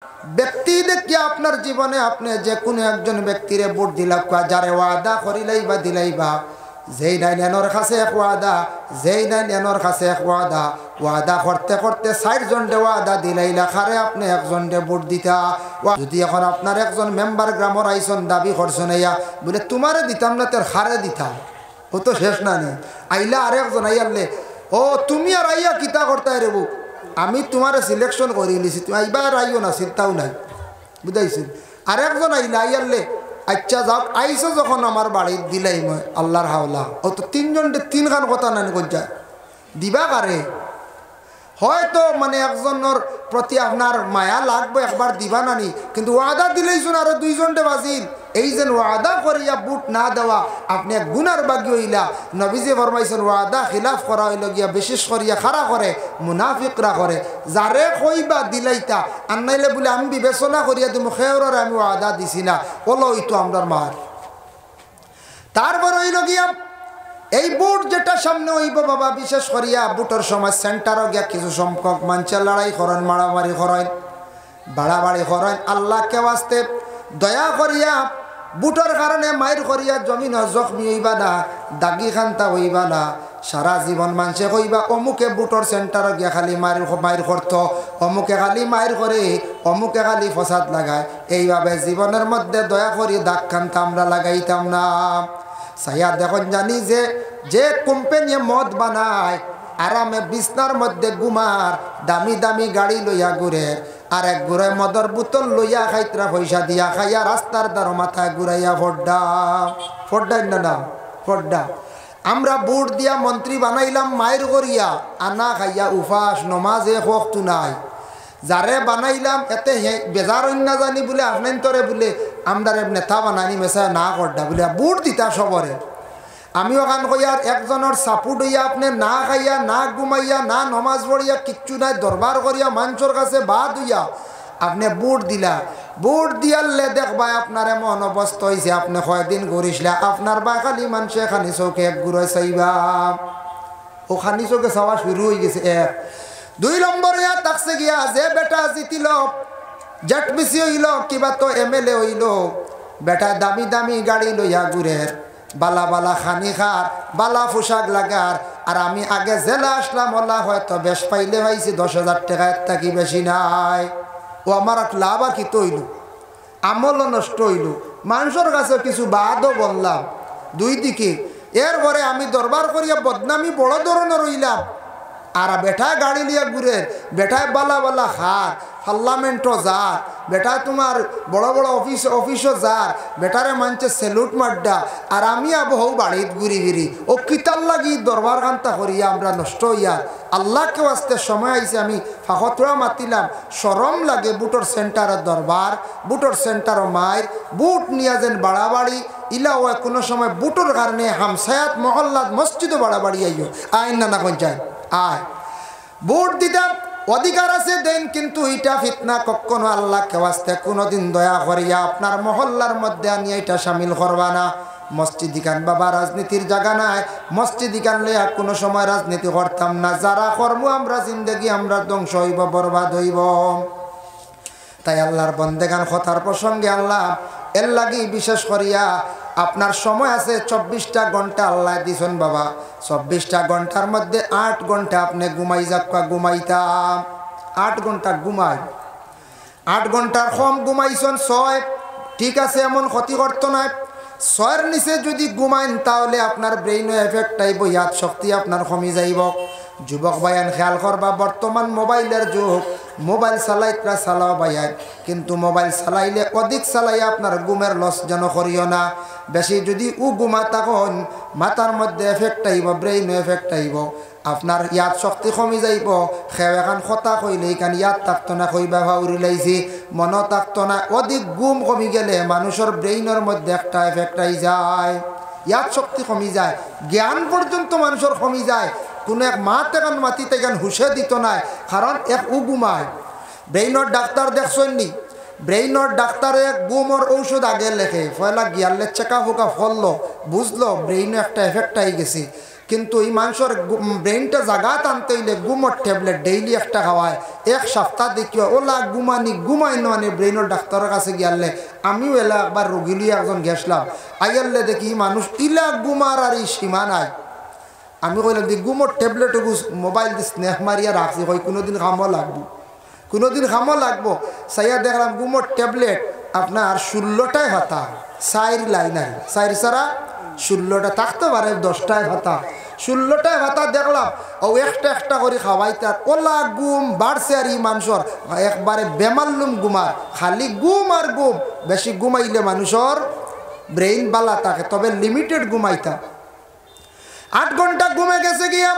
ব্যক্তি দেখিয়া আপনার জীবনে আপনি যে কোনো একজন ব্যক্তিরে ভোট দিলা, যারে ওয়াদা করিলাই বা দিলাইবা, যেই নাই এনর কাছে এক ওয়াদা, যেই নাই এনর কাছে এক ওয়াদা, ওয়াদা করতে করতে 60 জনকে ওয়াদা দিলাইলা, খারে আপনি একজনকে ভোট দিতা। যদি এখন আপনার একজন মেম্বার গ্রামের আইসন দাবি করছেন ইয়া বলে তোমারে দিতাম না, তোর খারে দিতাম, ও তো শেষ না নি। আইলা আরেকজন আইয়ালে, ও তুমি আর আইয়া কিতা করতে রেবু, আমি তোমারে সিলেকশন করে নিছি, তুমি আইবার আইও না, চিন্তাও নাই, বুঝাইছি। আরেকজন আইলা আইয়ালে, আচ্ছা যাও আইসো যখন আমার বাড়ির দিলাই মই আল্লাহর হাওলা, ও তো 3 জনকে 3 খান কথা নানি কজ্জা দিবা কারে। হয়তো মানে একজনের প্রতি আপনার মায়া লাগবে, একবার দিবা নানি, কিন্তু ওয়াদা দিলেইছুন আরো 2 জনকে বাজিল। এই যে ওয়াদা করিয়া বুট না দেওয়া, আপনি এক গুনার বাগি হইলা। নবীজি ফরমাইছেন ওয়াদা খিলাফ করা হইল গিয়া বিশেষ করিয়া খারা করে মুনাফিকরা করে। যারে কইবা দিলাইতা, আর নাইলে বলে আমি বিবেচনা করিয়া তুমি খেয়রের আমি ওয়াদা দিছি না, ওলো হইতো আমরার মার। তারপর হইল গিয়া এই বুট যেটা সামনে হইব বাবা, বিশেষ করিয়া বুটের সময় সেন্টারও গিয়া কিছু সংখ্যক মানুষের লড়াই করেন, মারামারি করেন, বাড়াবাড়ি করেন। আল্লাহকে বাস্তে দয়া করিয়া বুটের কারণে মায়ের করিয়া জমিন জখমি হইবা না, দাগি খান্তা হইবা না। সারা জীবন মানুষে কইবা অমুকে বুটর সেন্টারও গিয়া খালি মায়ের করত, অমুকে খালি মায়ের করে, অমুকে খালি ফসাদ লাগায়। এইভাবে জীবনের মধ্যে দয়া করি দাগ খান্তা আমরা লাগাইতাম না। সাইয়া দেখুন জানি যে কোম্পানি মদ বানায়, আরামে বিছনার মধ্যে ঘুমার, দামি দামি গাড়ি লইয়া ঘুরে, আর এক ঘুরে মদর বোতল লইয়া খাইতরা পয়সা দিয়া খাইয়া রাস্তার দ্বার মাথায় ঘুরাইয়া ফড্ডা না ফড্ডা। আমরা বুট দিয়া মন্ত্রী বানাইলাম মায়ের করিয়া, আনা খাইয়া উফাস নমাজে হকতু নাই। যারে বানাইলাম এতে বেজার না জানি বলে আপনার তরে বলে আমরা নেতা বানানি মেসা না করডা বলে বুট দিতা সবরে। আমি ওখান কইয়ার একজনের সাপোর্ট হইয়া আপনি না খাইয়া না ঘুমাইয়া না নমাজ পড়িয়া কিচ্ছু নাই, দরবার করিয়া মানুষের কাছে বাদ হইয়া আপনি বুট দিলা। বুট দিয়ালে দেখবা আপনার এমন অবস্থা হয়েছে, আপনি কয়দিন ঘুরিসলা আপনার বা খালি মানুষে খানি চৌকে এক ঘুরে চাইবা, ও খানি চৌকে চাওয়া শুরু হয়ে গেছে। 2 নম্বর ইয়া তাকছে গিয়া যে বেটা জিতিল, জেট বেশি হইল, কিবা তো MLA হইল, বেটা দামি দামি গাড়ি লইয়া ঘুরে, বালা বালা খানি খার, বালা পোশাক লাগার। আর আমি আগে জেলা আসলাম, ওলা হয়তো বেশ পাইলে পাইছি 10,000 টাকা, এর থাকি বেশি নাই। ও আমার লাভ আর কি তৈল, আমলও নষ্ট হইল, মানুষের কাছে কিছু বাদও বললাম, 2 দিকে। এরপরে আমি দরবার করিয়া বদনামি বড় ধরনের হইলাম। আর বেটায় গাড়ি লিয়া ঘুরে, বেটায় বালা বালা খার, পার্লামেন্টও যার, বেটায় তোমার বড় বড় অফিসও যার, বেটারে মানছে সেলুট মাড্ডা। আর আমি আবহাও বাড়িত ঘুরি ঘুরি, ও কিতার লাগি দরবার কান্তা করিয়া আমরা নষ্ট হইয়া। আল্লাহকে আসতে সময় আইসে, আমি ফাঁকতরা মাতিলাম, সরম লাগে। বুটর সেন্টারের দরবার, বুটর সেন্টারও মায়ের, বুট নিয়া যেন বাড়াবাড়ি ইলা ও কোনো সময় বুটর কারণে হামসায়াত মহল্লাত মসজিদও বাড়াবাড়ি আইও আইন না পঞ্চায়েত আয় ভোট দিতাম অধিকার আছে দেন, কিন্তু এটা ফিতনা কখনো আল্লাহকে ওয়াস্তে কোনোদিন দয়া করিয়া আপনার মহল্লার মধ্যে আনিয়ে এটা শামিল করবা না। মসজিদ ইকান বাবা রাজনীতির জায়গা নাই, মসজিদ ইকান লইয়া কোনো সময় রাজনীতি করতাম না। যারা কর্ম আমরা জিন্দগি আমরা ধ্বংস হইব, বরবাদ হইব। তাই আল্লাহর বন্দেগান কথার প্রসঙ্গে আল্লাহ এর লাগি বিশেষ করিয়া আপনার সময় আছে 24টা ঘন্টা আল্লাহ দিছেন বাবা। 24টা ঘন্টার মধ্যে 8 ঘন্টা আপনি ঘুমাই যাক্কা ঘুমাইতাম, 8 ঘন্টা ঘুমাই, 8 ঘন্টার কম ঘুমাইছেন 6, ঠিক আছে, এমন ক্ষতি করতো না। 6-এর নিচে যদি ঘুমাইন তাহলে আপনার ব্রেইনে এফেক্ট আইব, ইয়াদ শক্তি আপনার কমি যাইব। যুবক ভাইয়ান খেয়াল করবা, বর্তমান মোবাইলের যুগ, মোবাইল চালাইতরা চালাও ভাইয়ান, কিন্তু মোবাইল চালাইলে অধিক চালাই আপনার ঘুমের লস যেন করিও না। বেশি যদি ঘুমা তখন মাথার মধ্যে এফেক্ট আইব, ব্রেইনে এফেক্ট আইব, আপনার ইয়াদ শক্তি কমি যাইব। খেয়ে এখন কথা কইলে এখান ইয়াদ থাকতো না, কইবা ভাউরি লাইছি মন থাকতো না। অধিক ঘুম কমি গেলে মানুষের ব্রেইনের মধ্যে একটা এফেক্ট আই যায়, ইয়াদ শক্তি কমি যায়, জ্ঞান পর্যন্ত মানুষের কমি যায়। কোনো এক মা তেগান মাতি তেগান হুশে দিত নাই, কারণ এক ঘুমায়। ব্রেইনের ডাক্তার দেখছেন নি, ব্রেইনের ডাক্তারে ঘুমর ঔষধ আগে লেখে, পয়লা গিয়ারলে চেকা ফোকা ফললো, বুঝলো ব্রেইনে একটা এফেক্ট আই গেছে। কিন্তু এই মানুষের ব্রেইনটা জাগাত আনতে হইলে গুমর ট্যাবলেট ডেইলি একটা খাওয়ায়, এক সপ্তাহ দেখিও ওলা ঘুমাই মানে ব্রেইনের ডাক্তারের কাছে গিয়ালে আমিও এলা একবার রোগী লিয়ে একজন গেছিলাম, আইয়ালে দেখি মানুষ ইলা গুমার আর এই সীমা নাই। আমি কইলাম দি গুমর ট্যাবলেট মোবাইল দিয়ে স্নেহ মারিয়া রাখছি, কই কোনোদিন খামো লাগবো, কোনোদিন খামো লাগবো। সাইয়া দেখলাম গুমর ট্যাবলেট আপনার 16টায় ভাতা, 4 লাইন আর 4 ছাড়া 16টা থাকতে পারে, 10টায় ভাতা, 16টায় ভাতা দেখলাম ও একটা একটা করে খাওয়াইতার ওলা গুম বাড়ছে। আর এই মানুষের একবারে বেমাল্লুম গুমার, খালি গুম আর গুম। বেশি ঘুমাইলে মানুষের ব্রেইন বালা থাকে, তবে লিমিটেড ঘুমাইতা। 8 ঘন্টা ঘুমে গেছে গিয়া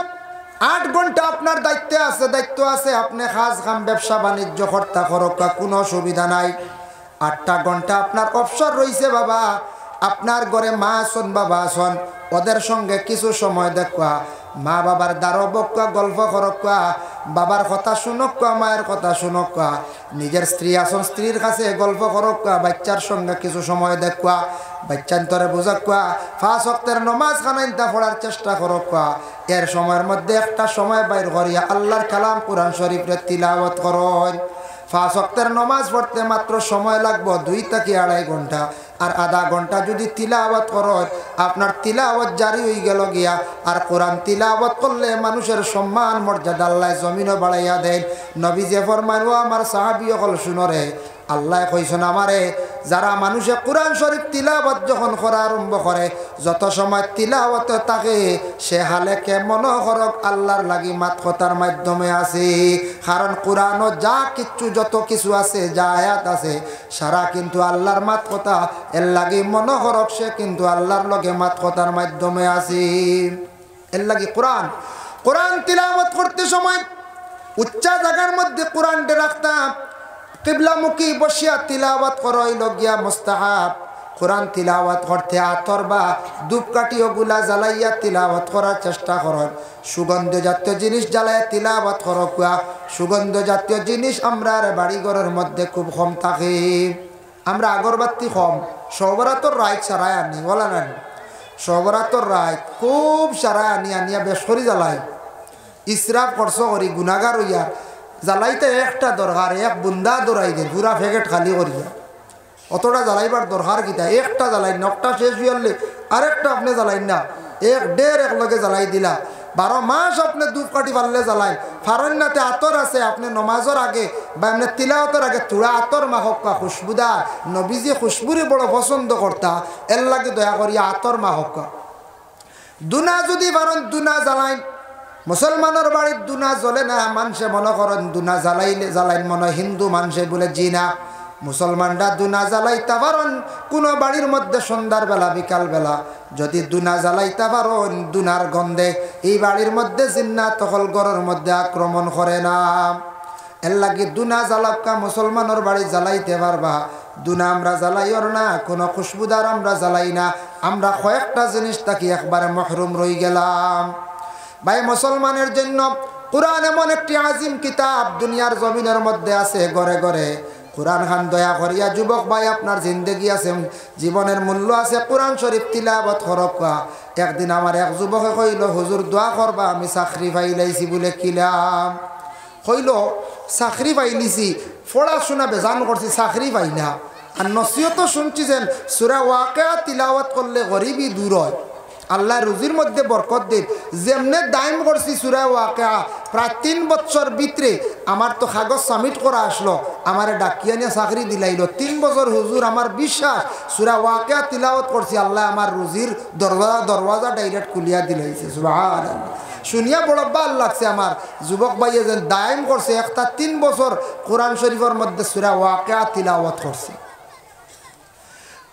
8 ঘন্টা আপনার দায়িত্ব আছে, আপনি কাজ কাম ব্যবসা বাণিজ্য কর্তা করকা, কোনো অসুবিধা নাই। 8টা ঘন্টা আপনার অবসর রয়েছে বাবা, আপনার ঘরে মা আসন বাবা আসন, ওদের সঙ্গে কিছু সময় দেখা, মা বাবার দ্বারো বকা গল্প করকা, বাবার কথা শুনকা, মায়ের কথা শুনকা, নিজের স্ত্রী আসন স্ত্রীর কাছে গল্প করকা, বাচ্চার সঙ্গে কিছু সময় দেখা, বাচ্চান্তরে বোঝাকা, 5 ওয়াক্তের নমাজ খানাইতা পড়ার চেষ্টা করকা। এর সময়ের মধ্যে একটা সময় বাইর করিয়া আল্লাহর কালাম কোরআন শরীফের তিলাওয়াত করেন। 5 ওয়াক্তের নমাজ পড়তে মাত্র সময় লাগবে 2 থেকে 2.5 ঘন্টা, আর আধা ঘন্টা যদি তিলাওয়াত করেন আপনার তিলাওয়াত জারি হয়ে গেল গিয়া। আর কোরআন তিলাওয়াত করলে মানুষের সম্মান মর্যাদা আল্লাহ জমিনও বাড়াইয়া দেন। নবীজি ফরমান, ও আমার সাহাবী হল শুনরে, আল্লাহ কইছেন আমারে, যারা মানুষে কোরআন শরীফ তিলাওয়াত যখন করা আরম্ভ করে, যত সময় তিলাওয়াত থাকে সে হালে কেমন হরক আল্লাহর লাগি মাত কথার মাধ্যমে আছে। কারণ কোরআনও যা কিচ্ছু যত কিছু আছে, যা আয়াত আছে, সারা কিন্তু আল্লাহর মাত কথা, এর লাগি মনে হরক সে কিন্তু আল্লাহর লগে মাত কথার মাধ্যমে আছে। এর লাগি কোরআন তিলাওয়াত করতে সময় উচ্চা জায়গার মধ্যে কোরআনটা রাখতাম, কিবলামুখী বসিয়া তিলাওয়াত করই লগিয়া মুস্তাহাব। কোরআন তিলাওয়াত করতে আতর বা ধূপকাঠি ওগুলা জ্বালাইয়া তিলাওয়াত করার চেষ্টা করেন। সুগন্ধ জাতীয় জিনিস জ্বালাইয়া তিলাওয়াত করকুয়া। সুগন্ধ জাতীয় জিনিস আমরা বাড়িঘরের মধ্যে খুব কম থাকে, আমরা আগরবাতি কম, সবরাতর রাইত সারায় আনি, বলা না সবরাতর রাইত খুব সারায় আনিয়া বেশ করি জ্বালাই, ইসরাফ খরচ করি গুনাগার হইয়া জ্বালাইতে একটা দরকার, এক বুন্দা দৌড়াই দেন পুরা প্যাকেট খালি করিয়া, অতটা জ্বালাইবার দরকার কিতা, একটা জ্বালাই না, একটা শেষ হইলে আরেকটা আপনি জ্বালাইন না, 1.5 লগে জ্বালাই দিলা, 12 মাস আপনি ধূপকাঠি পারলে জ্বালাই। ফারন্নাতে আতর আছে, আপনি নমাজের আগে বা এমনি তিলাওয়াতের আগে তুড়া আতর মাহক্কা খুশবুদার, নবীজি খুশবুরি বড় পছন্দ করতা, এর লাগে দয়া করিয়া আতর মাহক্কা। দুনা যদি পারেন দুনা জ্বালাইন, মুসলমানের বাড়ির দুনা জ্বলে না, মানুষে মনে করেন দুনা জ্বালাইন মনে হিন্দু মানুষে বলে, জি না, মুসলমানরা দুনা জ্বালাইতে পারেন কোনো বাড়ির মধ্যে সন্ধ্যার বেলা বিকাল বেলা, যদি দুনা জ্বালাইতে পারেন দুনার গন্ধে এই বাড়ির মধ্যে জিন্নাত তখন ঘরের মধ্যে আক্রমণ করে না। এর লাগে দুনা জ্বালাক্কা মুসলমানের বাড়ি জ্বালাইতে পারবা। দুনা আমরা জ্বালাইর না, কোনো খুশবুদার আমরা জ্বালাই না, আমরা কয়েকটা জিনিস থাকি একবারে মহরুম রয়ে গেলাম। ভাই মুসলমানের জন্য কোরআন এমন একটি আজিম কিতাব দুনিয়ার জমিনের মধ্যে আছে ঘরে ঘরে। কোরআন খান দয়া করিয়া যুবক ভাই, আপনার জিন্দেগি আছে, জীবনের মূল্য আছে, কোরআন শরীফ তিলাওয়াত করবা। একদিন আমার এক যুবকে কইল, হুজুর দোয়া করবা, আমি চাকরি পাইলাইছি বলে। কিলাম কইল, চাকরি পাইলিছি, পড়াশোনা বেজান করছি, চাকরি পাই না। আর নসিহতও শুনছি যেন সূরা ওয়াকিয়া তিলাওয়াত করলে গরিবই দূর হয়, আল্লাহ রুজির মধ্যে বরকত দিন। যেমনে দাইম করছি সূরা ওয়াকিয়া, প্রায় 3 বছর ভিতরে আমার তো কাগজ সাবমিট করা আসলো, আমারে ডাকিয়া নিয়ে চাকরি দিলাইল। 3 বছর হুজুর, আমার বিশ্বাস সূরা ওয়াকিয়া তিলাওয়াত করছি, আল্লাহ আমার রুজির দরওয়াজা ডাইরেক্ট খুলিয়া দিলাইছে। সুবহানাল্লাহ, শুনিয়া বড় ভাল লাগছে আমার। যুবক ভাইয়ে যেন দাইম করছে, একটা 3 বছর কোরআন শরীফের মধ্যে সূরা ওয়াকিয়া তিলাওয়াত করছে।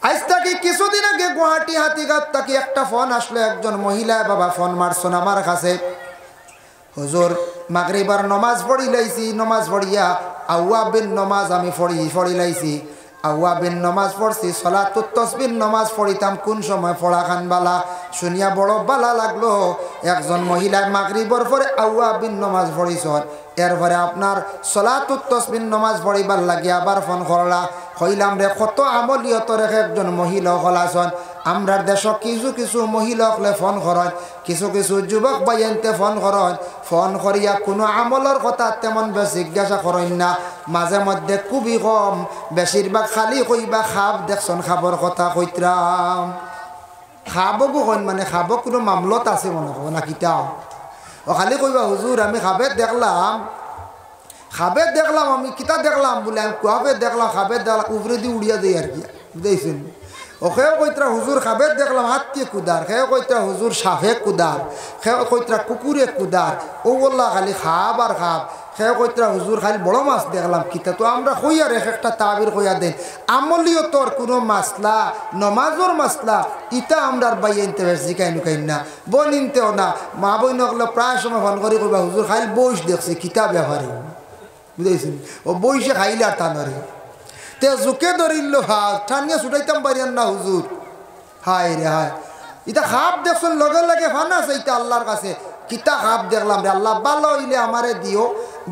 আজ থেকে কিছুদিন আগে গুয়াহাটি হাতিঘাট থেকে একটা ফোন আসলো, একজন মহিলা বাবা ফোন মারছেন আমার কাছে, হুজুর মাগরিবার নমাজ পড়ি লাইছি, নমাজ পড়িয়া আউয়াবিন নমাজ আমি পড়ি লাইছি, আউয়াবিন নমাজ পড়ছি, সলাতুত তাসবিহ নমাজ পড়িতাম, কোন সময় পড়া খান বালা। শুনিয়া বড় বালা লাগলো, একজন মহিলা মাগরিবর পরে আউয়াবিন নমাজ পড়িছন, এরপরে আপনার সলাতুত তাসবিহ নমাজ পড়িবার লাগিয়া আবার ফোন করলা। হইলাম রে, কত আমলিয়ত রেখে একজন মহিলা হলাছন, আমরা দেশ কিছু কিছু মহিলা হলে ফোন করেন, কিছু কিছু যুবক বাইনতে ফোন করেন, ফোন করিয়া কোনো আমলের কথা তেমন বেশ জিজ্ঞাসা করেন না, মাঝে মধ্যে খুবই কম, বেশিরভাগ খালি কইবা খাব দেখছন খাবর কথা কইতরাম। খাবো কইন মানে খাবো কোনো মামলত আছে মনে করো না কিতাও, ও খালি কইবা হুজুর আমি খাবের দেখলাম আমি কিতা দেখলাম বলে আমি কুয়াবে দেখলাম খাবের দেখলাম উপরে দিয়ে উড়িয়া দেয় আর কি বুঝেছেন। ওকেও কইতরা হুজুর খাবের দেখলাম হাতকে কুদার, খেয়ে কইতরা হুজুর সাফে কুদার, খেয়ে কইতরা কুকুরে কুদার, ও বললা খালি খাব আর খাব। খেয়ে কইতরা হুজুর খালি বড় মাছ দেখলাম কিতা। তো আমরা কইয়ার একটা তাবির কইয়া দেন আমলিও তোর কোনো মাসলা নমাজর মাসলা ইটা আমরা বাইনতে জিকাই নুকাইন না, বোন ইনতেও না, মা বই নকলে প্রায় সময় ফোন করি কইবা হুজুর খালি বইস দেখছি কিতা ব্যাপারে বুঝেছেন। ও বইসে খাইলে আর টানারে তে জোকে ধরিল ভাত ঠানিয়া ছুটাইতাম পারিয়ান না হুজুর। হায় রে হায়, ইটা খাপ দেখছেন লগে লগে ফান আছে ইটা আল্লাহর কাছে কিতা খাপ দেখলাম রে আল্লাহ ভালো হইলে আমারে দিও,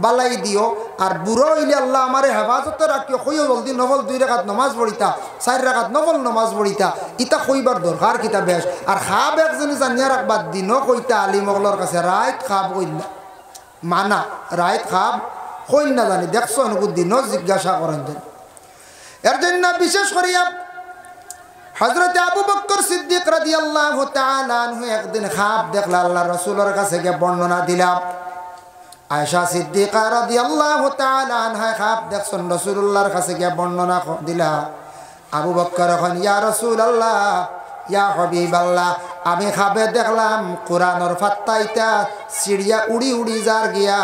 বালাই দিও, আর বুড়ো হইলে আল্লাহ আমারে হেফাজতে রাখিও। কইও জলদি নফল 2 রাকাত নমাজ পড়িতা, 4 রাকাত নফল নমাজ পড়িতা, ইটা কইবার দরকার কিতা বেশ। আর খাপ একজনে জানিয়া রাখবার দিনও কইতা আলিমগলর কাছে রাইত খাপ কইলা মানা, রাইত খাপ কইন না জানি দেখছো অনুকূল দিনও জিজ্ঞাসা করেন দেন। এর জন্য বিশেষ করিয়া হযরত আবু বকর সিদ্দিক রাদিয়াল্লাহু তাআলা আনহু একদিন খাব দেখলা, আল্লাহ রাসূলের কাছে গিয়ে বর্ণনা দিলাম। আয়েশা সিদ্দিকা রাদিয়াল্লাহু তাআলা আনহা খাব দেখছেন রাসূলুল্লাহর কাছে গিয়ে বর্ণনা দিলা। আবু বকর এখন ইয়া রাসূলুল্লাহ ইয়া হাবিবাল্লাহ আমি খাবে দেখলাম কোরআনের পাতাইটা সিঁড়িয়া উড়ি উড়ি যার গিয়া,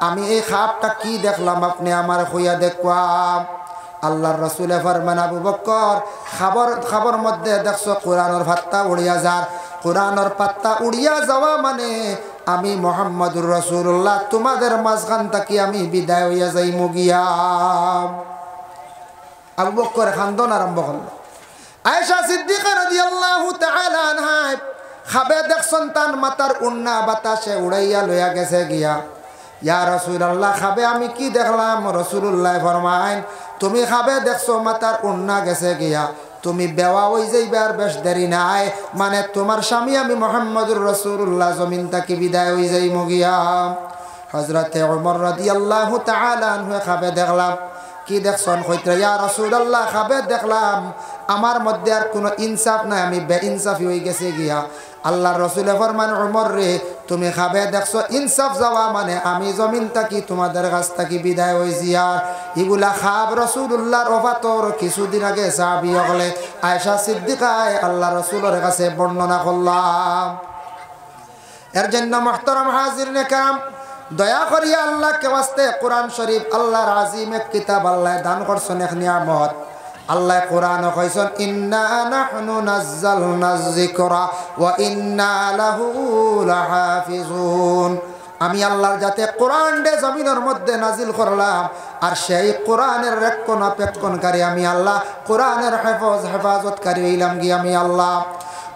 আমি এই খাবটা কি দেখলাম আপনি আমার কইয়া দেখবাম। আল্লাহর রাসূলে ফরমান আবু বকর খাবার মধ্যে দেখছো কোরআনের পাতা উড়িয়া যার, কোরআনের পাতা উড়িয়া যাওয়া মানে আমি মুহাম্মদুর রাসূলুল্লাহ তোমাদের মাঝখান থেকে আমি বিদায় হইয়া যাইমু গিয়া। আবু বকর খান্দন আরম্ভ করল। আয়েশা সিদ্দিকা রাদিয়াল্লাহু তাআলা আনহা খাবে দেখছন তার মাথার উন্না বাতাসে উড়াইয়া লইয়া গেছে গিয়া। ইয়া রাসূলুল্লাহ খাবে আমি কি দেখলাম? রাসূলুল্লাহ ফরমায় তুমি খাবে দেখছো মাথার উন্না গেছে গিয়া, তুমি বেওয়া হয়ে যাইবার বেশ দেরি নাই, মানে তোমার স্বামী আমি মুহাম্মদুর রাসূলুল্লাহ জমিন থেকে বিদায় হয়ে যাইমু গিয়া। হযরতে ওমর রাদিয়াল্লাহু তাআলা আনহু খাবে দেখলাম কি দেখছন? কইতে ইয়া রাসূলুল্লাহ খাবে দেখলাম আমার মধ্যে আর কোনো ইনসাফ নাই, আমি বেইনসাফি হয়ে গেছে গিয়া। আল্লাহর রাসূল ফরমান ওমর রে তুমি খাবে দেখছো ইনসাফ যাওয়া মানে আমি জমিন থাকি তোমাদের কাছ থেকে বিদায় হইছি। আর এগুলা খাব রাসূলুল্লাহর ওফাতর কিছুদিন আগে সাহাবী হলে আয়েশা সিদ্দিকায় আল্লাহ রাসূলের কাছে বর্ণনা করলাম। এর জন্য মুহতারাম হাজিরিন কিরাম দয়া করিয়া আল্লাহকে ওয়াস্তে কোরআন শরীফ আল্লাহর আজিম এক কিতাব আল্লাহ দান করছেন এক নিয়ামত। আল্লাহ কোরআন কইছেন ইন্না নাহনু নাযালনায যিকরা ওয়া ইন্না লাহু লাহাফিজুন। আমি আল্লাহর যাতে কোরআন দে জমিনের মধ্যে নাজিল করলাম, আর সেই কোরআনের রক্ষণাবেক্ষণকারী আমি আল্লাহ, কোরআনের হেফাজতকারী হইলাম গিয়ে আমি আল্লাহ।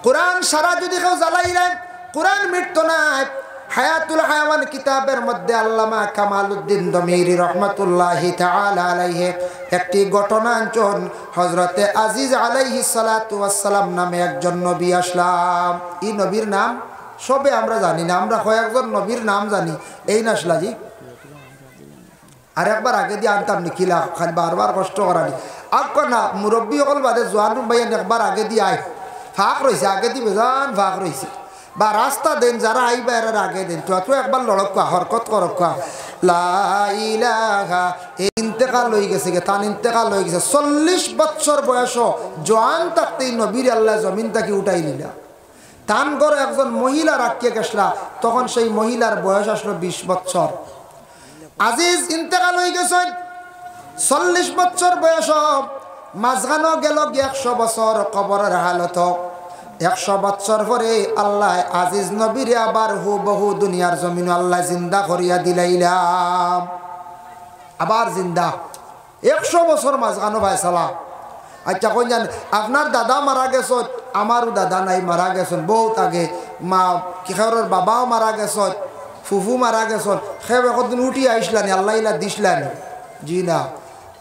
কোরআন সারা যদি কেউ জ্বালাইলেন কোরআন মৃত্যু নাই। হায়াতুল হায়াওয়ান কিতাবের মধ্যে আল্লামা কামালউদ্দিন দমিরি রহমাতুল্লাহি তাআলা আলাইহি একটি ঘটনা আনছেন। হযরতে আজিজ আলাইহিস সালাতু ওয়াস সালাম নামে একজন নবী আসলাম। এই নবীর নাম সবে আমরা জানি না, আমরা কয়েকজন নবীর নাম জানি। এই নাসলাজি আর একবার আগে দিয়ে আনতাম নিখিলা খালি বারবার কষ্ট করানি আগ না মুরব্বী সকল বাদে জোয়ান ভাইয়ান একবার আগে দিয়ে আয় ফাঁক রয়েছে, আগে দিয়ে বেজান ফাঁক রয়েছে বা রাস্তা দেন যারা আইবা এর আগে দেন তো একবার লড়ক হরকত করক লা ইলাহা ইন্তেকাল হয়ে গেছে গে তান ইন্তেকাল হয়ে গেছে 40 বছর বয়স জোয়ান থাকতেই নবীর আল্লাহ জমিন থেকে উঠাই নিলা। তান করে একজন মহিলা রাখিয়ে গেছলা, তখন সেই মহিলার বয়স আসলো 20 বছর। আজিজ ইন্তেকাল হয়ে গেছেন 40 বছর বয়স, মাঝখানো গেল 100 বছর কবরের হালত। 100 বছর পরে আল্লাহ আজিজ নবীরে আবার হুবহু দুনিয়ার জমিন আল্লাহ জিন্দা করিয়া দিলাইলাম, আবার জিন্দা। 100 বছর মাঝখানো ভাই সালাম। আচ্ছা কোন জান আপনার দাদা মারা গেছেন, আমারও দাদা নাই মারা গেছেন বহুত আগে, মা কিশোরের বাবাও মারা গেছেন, ফুফু মারা গেছেন, সে একদিন উঠি আইসলানি আল্লাহ ইলা দিসলানি জি না।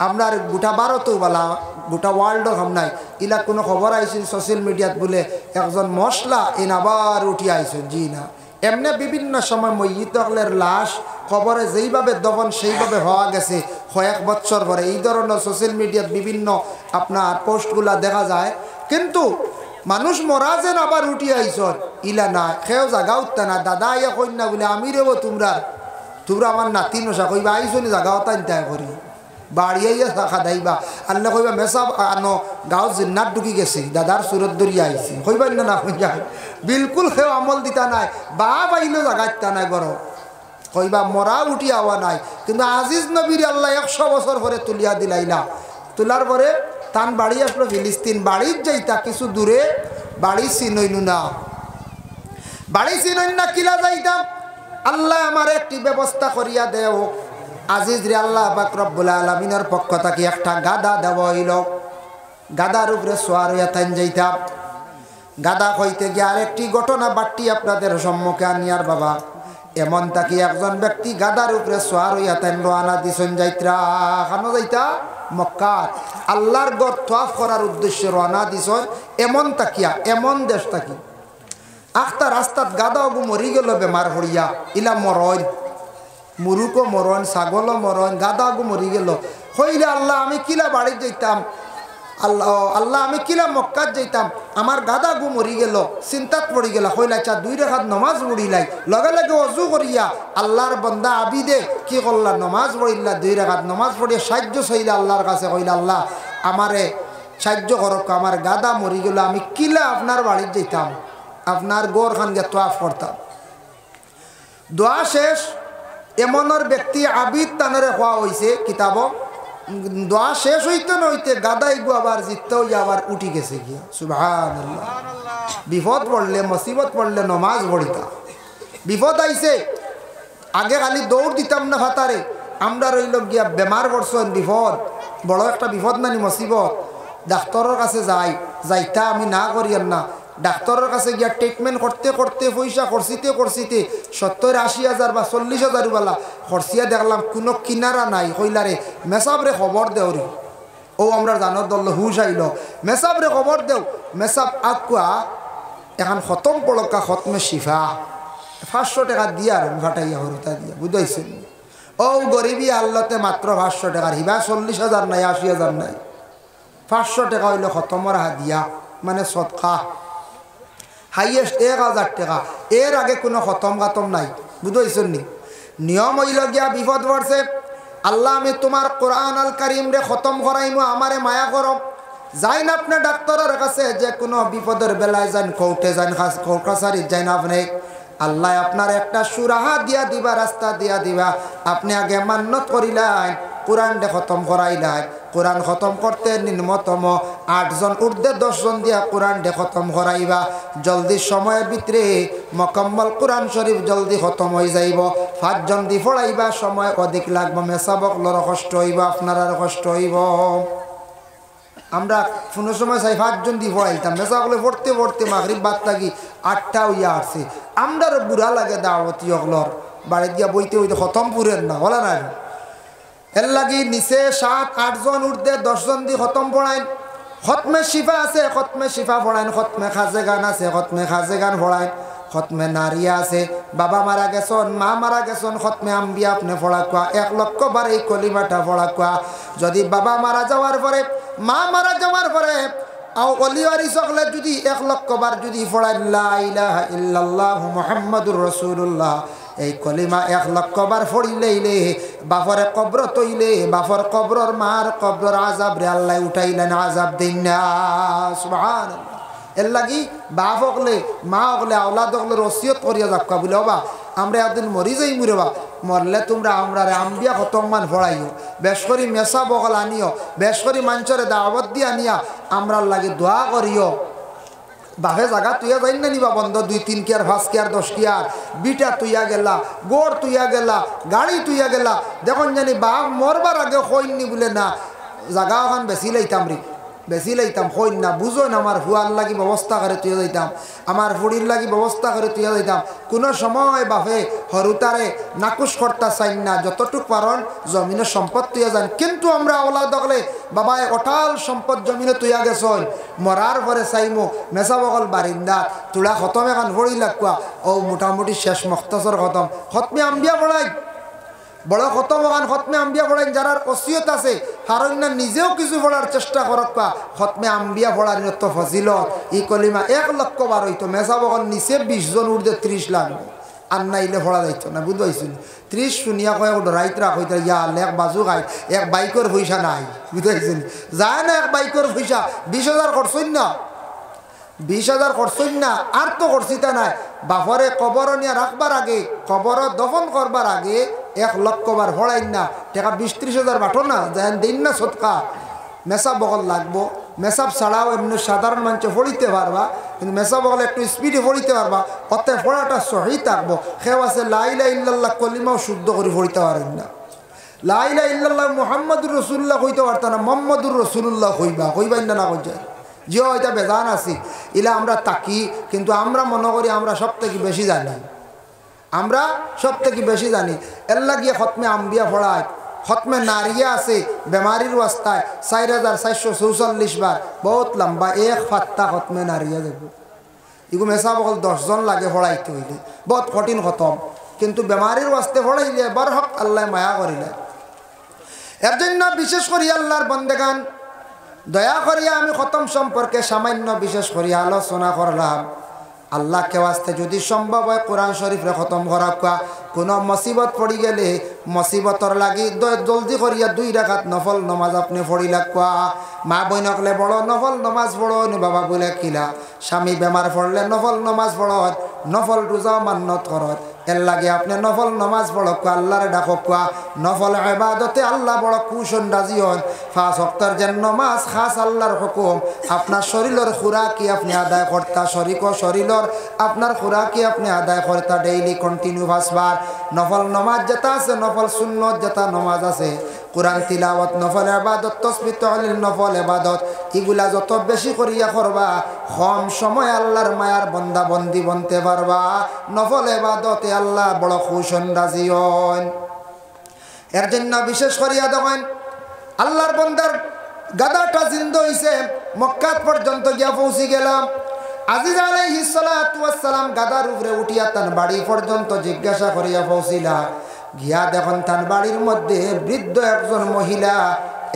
আপনার গোটা ভারতও বলা গোটা ওয়ার্ল্ডও হাম নাই ইলা কোনো খবর আইসেন সোশ্যাল মিডিয়াত বলে একজন মশলা এন আবার উঠি আইসেন জি না এমনি বিভিন্ন সময় মইয়িতলের লাশ খবরে যেইভাবে দফন সেইভাবে হওয়া গেছে কয়েক বছর পরে এই ধরনের সোশ্যাল মিডিয়াত বিভিন্ন আপনার পোস্টগুলা দেখা যায় কিন্তু মানুষ মরা যেন আবার উঠি আইসন ইলা না সেও জাগা উঠতে না দাদা ইয়া কন্যা বলে আমি রেব তোমরা আমার নাতি নশা কইবা আইসনি জাগা তাই করি বাড়িয়াইয়া খাদাইবা আল্লাহ কইবা মেসাব আনো গাঁও জিন্নাত ঢুকি গেছে দাদার সুরত দরিয়া আইছি কইবা না কইয়া বিলকুল সেও আমল দিতা নাই বা বাইলেও জাগাইতা নাই বড় কইবা মরা উঠি আওয়া নাই কিন্তু আজিজ নবীর আল্লাহ 100 বছর পরে তুলিয়া দিলাইলা তোলার পরে তান বাড়ি আসলো ফিলিস্তিন বাড়ির যাইতা কিছু দূরে বাড়ি চিনইনু না বাড়ি চিনইন না কিলা যাইতাম আল্লাহ আমার একটি ব্যবস্থা করিয়া দেও আজিজ রে আল্লাহ পাক রব্বুল আলামিনের পক্ষ থেকে একটা গাদা দেওয়া হইল গাদার উপরে সোয়ার হইয়া তাইন যাইতাম গাদা হইতে গিয়ে আরেকটি ঘটনা বাট্টি আপনাদের সম্মুখে আনিয়ার বাবা এমন তাকি একজন ব্যক্তি গাদার উপরে সোয়ার হইয়া তাইন রওনা দিছেন যাইত্রা খানো যাইতা মক্কা আল্লাহর ঘর তওয়াফ করার উদ্দেশ্যে রওনা দিছেন এমন তাকিয়া এমন দেশ তাকি আখতা রাস্তাত গাদা গু মরি গেল বেমার হইয়া ইলা মরণ মুরুকও মরণ ছাগলও মরণ গাদা গু মরি গেল হইলে আল্লাহ আমি কিলা বাড়ি যাইতাম আল্লাহ আমি কিলা মক্কাত যাইতাম আমার গাদা গু মরি গেল চিন্তাত পড়ি গেল হইলা চা 2 রাকাত নমাজ পড়িলাই লগে লগে অজু করিয়া আল্লাহর বান্দা আবিদে কি করলা নমাজ পড়িলা 2 রাকাত নমাজ পড়িয়া সাহায্য চাইলা আল্লাহর কাছে কইলা আল্লাহ আমারে সাহায্য করো আমার গাদা মরি গেল আমি কিলা আপনার বাড়ি যাইতাম আপনার গোর খান গে তওয়াফ করতাম দোয়া শেষ এমনর ব্যক্তি আবিদ তানরে হওয়া হয়েছে কিতাব দোয়া শেষ হইতে নইতে গাদাই গু আবার জিততে হইয়া আবার উঠি গেছে গিয়া সুবহানাল্লাহ বিপদ পড়লে মুসিবত পড়লে নমাজ পড়িতা বিপদ আইছে আগে খালি দৌড় দিতাম না ফাতারে আমরা রইল গিয়া বেমার পড়ছেন বিপদ বড় একটা বিপদ নানি মুসিবত ডাক্তারের কাছে যাইতা আমি না করিয়ান না ডাক্তারের কাছে গিয়া ট্রিটমেন্ট করতে করতে পয়সা খরচিতে 70-80 হাজার বা 40 হাজার বালা খরচিয়া দেখলাম কোনো কিনারা নাই কইলারে মেসাবরে খবর দেও রে ও আমরা জানো দল হুশ আইল মেসাবরে খবর দেও মেসাব আকুয়া এখন খতম পড়কা খতমে শিফা 500 টাকা দিয়া আর ঘাটাইয়া হরতা দিয়া বুঝাইছেন ও গরিবী আল্লাহতে মাত্র 500 টাকার হিবা 40 হাজার নাই 80 হাজার নাই 500 টাকা হইল খতমর হাদিয়া মানে সদকা হাইয়েস্ট 1000 টাকা এর আগে কোনো খতম নাই বুঝাইছেন নি নিয়ম হইল গিয়া বিপদ পড়ছে আল্লাহ আমি তোমার কোরআন আল কারিম রে খতম করাইমু আমারে মায়া করো যাই না আপনি ডাক্তারের কাছে যে কোনো বিপদের বেলায় যান কোর্টে যান কাছারি যাই না আপনি আল্লাহ আপনার একটা সুরাহা দিয়া দিবা রাস্তা দিয়া দিবা আপনি আগে মান্নত করিলেন কোরআন দে খতম করাইলেন কোরআন খতম করতে নিম্নতম 8 জন ঊর্ধ্বে 10 জন দিয়া কোরআন দে খতম করাইবা জলদি সময়ের ভিতরে মুকম্মল কোরআন শরীফ জলদি খতম হয়ে যাইব 5 জন দি পড়াইবা সময় অধিক লাগবে মেসাবক লর কষ্ট হইব আপনার আর কষ্ট হইব আমরা কোনো সময় 5 জন দি পড়াইতাম মেসাবলে পড়তে পড়তে মাগরিব বাদ থাকি 8টা হইয়া আসছে আমরা বুড়া লাগে দাওয়াতি হলর বাড়ি দিয়া বইতে হইতে খতম পুরের না বলা না এর লাগি নিচে 7-8 জন ঊর্ধ্বে 10 জন দি খতম পড়াইন খতমে শিফা আছে খতমে শিফা পড়াইন খতমে খাজে গান আছে খতমে খাজে গান পড়াইন খতমে নারিয়া আছে বাবা মারা গেছন মা মারা গেছন খতমে আম্বিয়া আপনি পড়া কোয়া 1 লক্ষ বার এই কলিমাটা পড়া কোয়া যদি বাবা মারা যাওয়ার পরে মা মারা যাওয়ার পরে আও অলিওয়ারি সকলে যদি 1 লক্ষ বার যদি পড়াই লা ইলাহা ইল্লাল্লাহু মুহাম্মাদুর রাসূলুল্লাহ এই কলিমা 1 লক্ষ বার পড়িলেইলে বাফরে কবর তৈলে বাফর কবরর মার কবরর আযাব রে আল্লাহ উঠাইলেন আযাব দেন না সুবহানাল্লাহ এর লাগি বাপ হকলে মা হকলে আওলাদ হকলে ওসিয়ত করিয়া যাক্কা বলে বাবা আমরা একদিন মরি যাই মুরেবা মরলে তোমরা আমরা আম্বিয়া খতমান পড়াইও বেশ করি মেসা বকল আনিও বেশ করি মানুষের দাওয়াত দিয়ে আনিয়া আমরার লাগে দোয়া করিও বাপে জায়গা তুইয়া যাই না নিবা বন্ধ 2-3 কেয়ার 5 কেয়ার 10 কেয়ার বিটা তুইয়া গেলা গোড় তুইয়া গেলা গাড়ি তুইয়া গেলা দেখুন জানি বাপ মরবার আগে হইনি বলে না জায়গা ওখান বেশি লাইতাম রে বেশি লইতাম হইন না বুঝোন আমার হুয়ার লাগি ব্যবস্থা করে তুই যাইতাম আমার ফুড়ির লাগি ব্যবস্থা করে তুই যাইতাম কোনো সময় বাপে হরুতারে নাকুশ করতা চাই না যতটুক পারন জমিনের সম্পদ তুইয়া যান কিন্তু আমরা ওলা দখলে বাবায় অটাল সম্পদ জমিনে তুইয়া গেছন মরার পরে চাইমো মেসা বকল বারিন্দা তুলা খতম এখন ভরি লাগা ও মোটামুটি শেষ মখতাসর খতম খতমে আম্বিয়া পড়াই বড় খতম ওখান খতমে আম্বিয়া পড়াই যারা ওসিয়ত আছে হারণ না নিজেও কিছু পড়ার চেষ্টা করক পা খতমে আম্বিয়া পড়ার তো ফজিলত ই কলিমা 1 লক্ষ বার হইতো মেসা বকল নিচে 20 জন উর্ধে 30 লাখ আর নাইলে পড়া যাইতো না বুঝবাইছিল 30 শুনিয়া কয়েক রাইতরা কইতে ইয়া এক বাজু খাই এক বাইকের পয়সা নাই বুঝাইছিল যায় না এক বাইকের পয়সা 20,000 করছই না 20,000 করছই না আর তো করছি তা নাই বাপরে কবর নিয়ে রাখবার আগে কবর দফন করবার আগে 1 লক্ষ বার ভরাই না টাকা 20-30,000 বাটো না যেন দিন না সৎকা মেসা বগল লাগবো মেসাব ছাড়াও এমনি সাধারণ মানুষ পড়িতে পারবা কিন্তু মেসা বগল একটু স্পিডে পড়িতে পারবা অত পড়াটা সহি থাকবো সেও আছে লা ইলাহা ইল্লাল্লাহ কলিমাও শুদ্ধ করে পড়িতে পারেন না লা ইলাহা ইল্লাল্লাহ মুহাম্মাদুর রাসূলুল্লাহ কইতে পারত না মুহাম্মাদুর রাসূলুল্লাহ কইবাই না কই যায় যে হয়তো বেজান আছি ইলা আমরা তাকি কিন্তু আমরা মনে করি আমরা সব থেকে বেশি জানি আমরা সব থেকে বেশি জানি এল্লা গিয়ে খতমে আম্বিয়া পড়ায় খতমে নারিয়া আছে বেমারির অবস্থায় 4,444 বার বহুত লম্বা এক ফাত্তা খতমে নারিয়া দেখব এগু মেসা বকল 10 জন লাগে পড়াইতে হইলে বহুত কঠিন খতম কিন্তু বেমারির অবস্থায় পড়াইলে বার হক আল্লাহ মায়া করিলে এর জন্য বিশেষ করে আল্লাহর বন্দেগান দয়া করিয়া আমি খতম সম্পর্কে সামান্য বিশেষ করে আলোচনা করলাম আল্লাহকে ওয়াস্তে যদি সম্ভব হয় কোরআন শরীফে খতম করা কোনো মুসিবত পড়ি গেলে মুসিবতর লাগি জলদি করিয়া 2 রাকাত নফল নামাজ আপনি পড়ি লাগা মা বইনকলে বড় নফল নামাজ পড়ো বাবা বলে কিলা স্বামী বেমার পড়লে নফল নামাজ পড়ো নফল রোজা মান্নত করত এর লাগে আপনি নফল নামাজ পড়ো আল্লাহর ডাকো নফল ইবাদতে আল্লাহ বড় খুশন রাজি হন 5 ওয়াক্তের যে নামাজ খাস আল্লাহর হুকুম আপনার শরীরের খুরাকি আপনি আদায় করতা শরীরের আপনার খুরাকি আপনি আদায় করতা ডেইলি কন্টিনিউ 5 বার নফল নামাজ যেটা আছে নফল সুন্নত যেটা নামাজ আছে কোরআন তিলাওয়াত নফল ইবাদত তাসবিহ তাহলিল নফল ইবাদত এগুলা যত বেশি করিয়া করবা কম সময় আল্লাহর মায়ার বান্দা বন্দি বনতে পারবা নফল ইবাদতে আল্লাহ বড় খুশ হন রাজি হন এর জন্য বিশেষ করিয়া দেখেন আল্লাহর বান্দার গাদাটা জিন্দা হইছে মক্কা পর্যন্ত গিয়া পৌঁছি গেলাম আজিজ আলাইহিস সালাতু ওয়াস সালাম গাদার উপরে উঠিয়া তার বাড়ি পর্যন্ত জিজ্ঞাসা করিয়া পৌঁছিলা গিয়া দেখুন তার বাড়ির মধ্যে বৃদ্ধ একজন মহিলা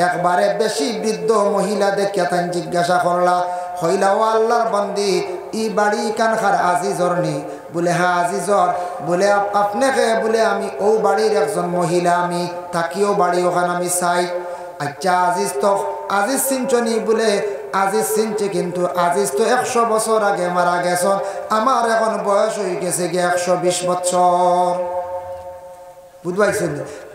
একবারে বেশি বৃদ্ধ মহিলা দেখিয়া তাই জিজ্ঞাসা করলা হইলা ও আল্লাহর বন্দি ই বাড়ি কানখার আজিজর নি বলে হ্যাঁ আজিজর বলে আপনাকে বলে আমি ও বাড়ির একজন মহিলা আমি থাকিও বাড়ি ওখানে আমি চাই আচ্ছা আজিজ চিনচনি বলে আজিজ চিনছে কিন্তু আজিজ তো 100 বছর আগে মারা গেছেন আমার এখন বয়স হয়ে গেছে গিয়ে 120 বছর বুঝবাইছেন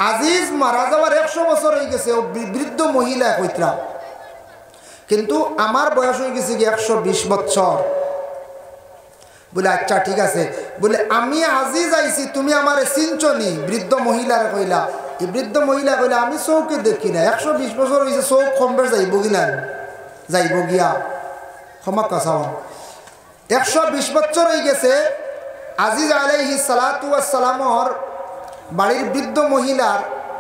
আজিজ মারা যাওয়ার 100 বছর হয়ে গেছে ও বৃদ্ধ মহিলা কইত্রা কিন্তু আমার বয়স হয়ে গেছে গিয়ে 120 বছর বলে আচ্ছা ঠিক আছে বলে আমি আজিজ আইছি তুমি আমারে চিনচনি বৃদ্ধ মহিলার কইলা এই বৃদ্ধ মহিলা কইলা আমি চৌকে দেখি না 120 বছর হয়েছে চৌক কমবে যাইব কিনা যাইব গিয়া ক্ষমা কাছাও 120 বছর হয়ে গেছে আজিজ আলাইহিস সালাতু ওয়াস সালামর বাড়ির বৃদ্ধ মহিলার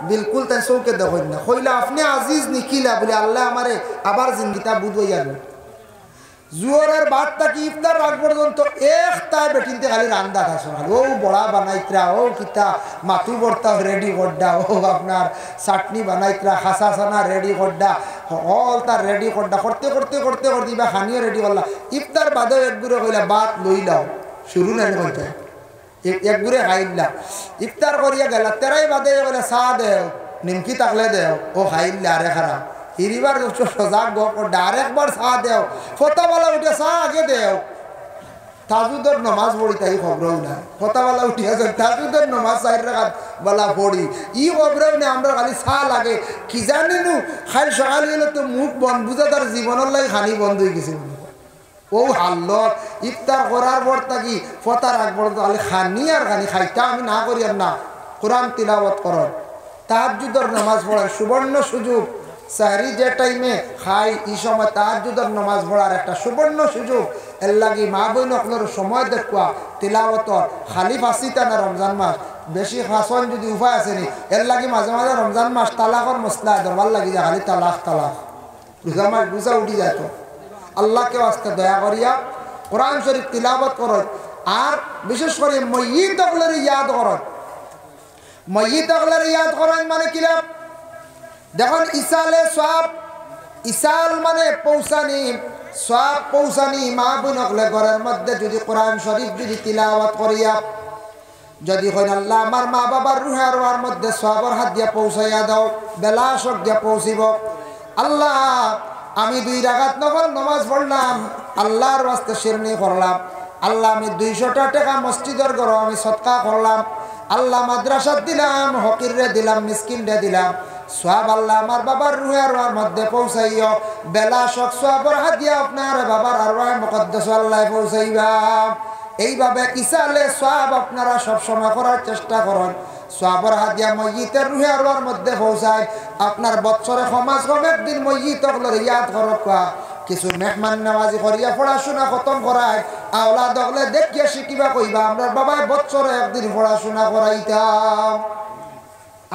বিলকুল তাই চৌকে দেখেন না কইলা আপনি আজিজ নিখিলা বলে আল্লাহ আমারে আবার জিন্দিটা বুঝাইয়া দিল জুয়ারের বাদটা কি ইফতার রাগ পর্যন্ত একটাই বেটিনতে খালি রান্দা থাকছো ও বড়া বানাইতরা ও কিতা মাথু ভর্তা রেডি করডা ও আপনার চাটনি বানাইতরা খাসা ছানা রেডি করডা হল তার রেডি করডা করতে করতে করতে করতে বা খানিও রেডি করলা ইফতার বাদেও একগুড়ে কইলা বাত লই লাও শুরু নাই কইতে একগুড়ে খাইলা ইফতার করিয়া গেলা তেরাই বাদে বলে চাহ দেও নিমকি তাকলে দেও ও খাইলা আরে খারাপ হিরিবার সজাগ ডাইরেক্টবার চাহ দেও ফতাবালা উঠে চাহ আগে দেও তাজুদের নমাজ পড়ি তাই খবরও না ফতাবালা উঠিয়াছে তাজুদের নমাজ 4 রাকাত বলা পড়ি ই খবরও না আমরা খালি চাহ লাগে কি জানি নু খালি সকাল গেলে তো মুখ বন্ধ বুঝা তার জীবনের লাগে খানি বন্ধ হয়ে গেছে ও হাল্ল ইফতার করার পর থাকি ফতার আগ পর্যন্ত খালি খানি আর খানি খাইটা আমি না করি আর না কোরআন তিলাওয়াত করেন তাহাজ্জুদের নামাজ পড়েন সুবর্ণ সুযোগ সাহরি যে টাইমে খাই এই সময় তাহাজ্জুদের নামাজ পড়ার একটা সুবর্ণ সুযোগ। এর লাগি মা বোন আপনার সময় দেখুয়া তিলাওয়াতর খালি ফাঁসিতা না রমজান মাস বেশি ফাঁসন যদি উপায় আসেনি। এর লাগি মাঝে মাঝে রমজান মাস তালাকর মশলা দরবার লাগি যায়, খালি তালাক তালাক রোজা মাস বুঝা উঠি যায়। তো আল্লাহকে আজকে দয়া করিয়া কোরআন শরীফ তিলাওয়াত করত। আর বিশেষ করে ময়্যিত আগলের ইয়াদ করত। ময়্যিত আগলের ইয়াদ করেন মানে কিলা দেখুন, ইসালে সব ইসাল মানে পৌঁছানি, সব পৌঁছানি। মা বোন আগলে ঘরের মধ্যে যদি কোরআন শরীফ যদি তিলাওয়াত করিয়া যদি কইন আল্লাহ আমার মা বাবার রুহের রোয়ার মধ্যে সবর হাত দিয়া পৌঁছাইয়া দাও, বেলা শোক দিয়া পৌঁছিব। আল্লাহ আমি 2 রাকাত নফল নামাজ পড়লাম, আল্লাহর ওয়াস্তে শিরনি করলাম। আল্লাহ আমি 200টা টাকা মসজিদের ঘর আমি সদকা করলাম। আল্লাহ মাদ্রাসাত দিলাম, হকিরে দিলাম, মিসকিনরে দিলাম। সব আল্লাহ আমার বাবার রুহের রোয়ার মধ্যে পৌঁছাইও, বেলা শোক সবর হাত দিয়া আপনার বাবার আরওয়াহ মুকদ্দাস আল্লাহ পৌঁছাইবা। এইভাবে ইসালে সব আপনারা সবসময় করার চেষ্টা করেন। সবর হাদিয়া ময়্যিতের রুহে আরওয়ার মধ্যে পৌঁছায়। আপনার বছরে সমাজ কম একদিন ময়্যিত হলে ইয়াদ করবা, কিছু মেহমান নামাজি করিয়া পড়াশোনা খতম করায় আওলাদ হলে দেখিয়া শিখিবা কইবা আমরার বাবায় বছরে একদিন পড়াশোনা করাইতাম,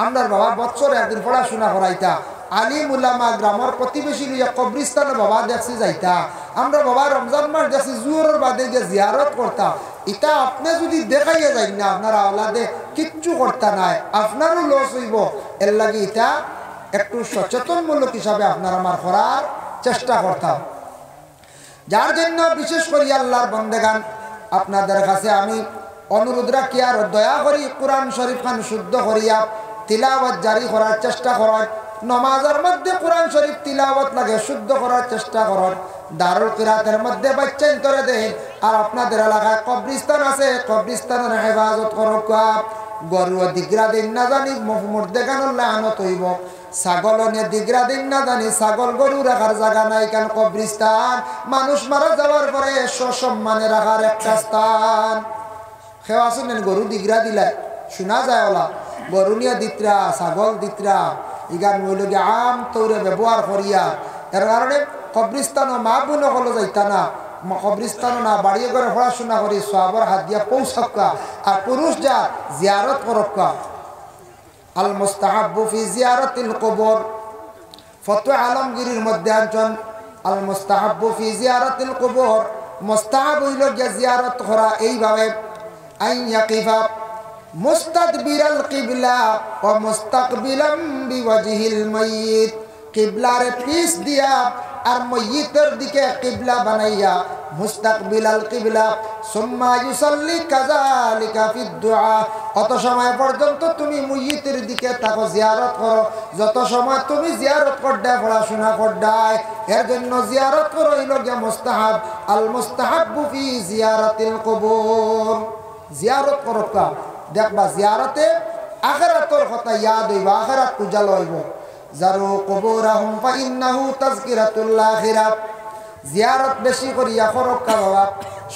আমরার বাবা বছরে একদিন পড়াশোনা করাইতা। আলিম উলামা গ্রামের প্রতিবেশী লইয়া কবরিস্তানে বাবা দেখছি যাইতা। আমরা বাবা রমজান মাস দেখছি জুয়ারের বাদে গিয়ে জিয়ারত করতা। এটা আপনি যদি দেখাইয়া যাই না আপনার আওলাদে কিচ্ছু করতা নাই, আপনারও লস হইব। এর লাগে এটা একটু সচেতনমূলক হিসাবে আপনার আমার করার চেষ্টা করতাম। যার জন্য বিশেষ করে আল্লাহর বন্দেগান আপনাদের কাছে আমি অনুরোধ রাখি আর দয়া করি কোরআন শরীফ খান শুদ্ধ করিয়া তিলাওয়াত জারি করার চেষ্টা করেন। নমাজের মধ্যে কোরআন শরীফ তিলাওয়াত লাগে শুদ্ধ করার চেষ্টা করেন। দারুল কিরাতের মধ্যে বাচ্চাইন করে দেন। আর আপনাদের এলাকায় কবরিস্তান আছে, কবরিস্তানের হেফাজত করক। গরু দিগরা দিন না জানি মুর্দে গানুর লানত হইব, ছাগল নিয়ে দিগরা দিন না জানি ছাগল গরু রাখার জায়গা নাই। কেন কবরিস্তান মানুষ মারা যাওয়ার পরে সসম্মানে রাখার একটা স্থান। খেওয়া শুনেন গরু দিগরা দিলাই শোনা যায় ওলা গরু নিয়ে দিতরা ছাগল দিতরা ইগান মইলগে আম তৌরে ব্যবহার করিয়া। এর কারণে কবরিস্তানও মা বোন হলো যাইতা না, কবরিস্তানও না বাড়িয়ে করে পড়াশোনা করি সবর হাত দিয়া পৌঁছাক্কা। আর পুরুষ যা জিয়ারত করক্কা। আল মুস্তাহাব্বু ফি জিয়ারাতিল কবর, ফতোয়া আলমগীরের মধ্যে আনছেন আল মুস্তাহাব্বু ফি জিয়ারাতিল কবর। মুস্তাহাব হইল গিয়া জিয়ারত করা এইভাবে আইন ইয়াকিফা মুস্তাদবিরাল কিবলা ওয়া মুস্তাকবিলাম বিওয়াজহিল মাইয়িত। কিবলারে পিছ দিয়া আর ময়্যিতের দিকে কিবলা বানাইয়া মুস্তাকবিলাল কিবলা সুম্মা ইউসাল্লি কাযালিকা ফিদ দুআ। অত সময় পর্যন্ত তুমি ময়্যিতের দিকে তাকো জিয়ারত করো, যত সময় তুমি জিয়ারত করডা পড়াশোনা করডায়। এর জন্য জিয়ারত করো হইল গিয়া মুস্তাহাব। আল মুস্তাহাব্বু ফি জিয়ারাতিল কবর। জিয়ারত করো কা দেখবা জিয়ারতে আখিরাতের কথা ইয়াদ হইবা, আখিরাত উজাল হইব। জারু কুবুরাহুম ফাইন্নাহু তাযকিরাতুল আখিরাত। জিয়ারত বেশি করিয়া করক্কা বাবা।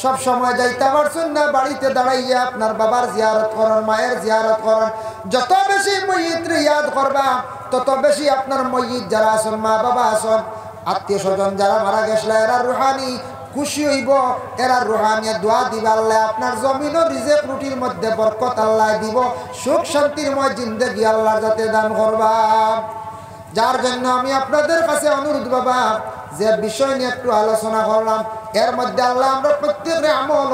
সব সময় যাইতে পারছেন না বাড়িতে দাঁড়াইয়া আপনার বাবার জিয়ারত করেন, মায়ের জিয়ারত করেন। যত বেশি ময়্যিত ইয়াদ করবা তত বেশি আপনার ময়্যিত যারা আছেন মা বাবা আছেন আত্মীয় স্বজন যারা মারা গেছিল এরা রুহানি খুশি হইব, এরা রুহানিয়া দোয়া দিবা। আল্লাহ আপনার জমিন ও রিজিক রুটির মধ্যে বরকত আল্লাহ দিব, সুখ শান্তিরময় জিন্দেগি আল্লাহ যাতে দান করবা। যার জন্য আমি আপনাদের কাছে অনুরোধ বাবা যে বিষয় নিয়ে একটু আলোচনা করলাম এর মধ্যে আল্লাহ আমরা প্রত্যেকে আমল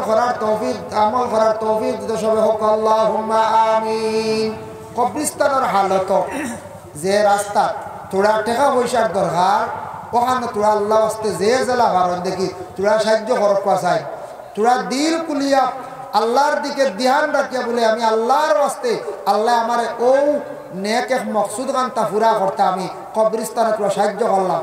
করার তৌফিক দিতে সবে হোক আল্লাহুম্মা আমিন। কবরিস্তানের হালত যে রাস্তা তোরা টাকা পয়সার দরকার ওখানে তোরা আল্লাহ আসতে যে জেলা ভারত দেখি তোরা সাহায্য করবা চাই, তোরা দিল কুলিয়া আল্লাহর দিকে ধ্যান রাখিয়া বলে আমি আল্লাহর আসতে আল্লাহ আমার ও নেক এক মকসুদ গানটা পুরা করতে আমি কবরিস্তানে তোরা সাহায্য করলাম।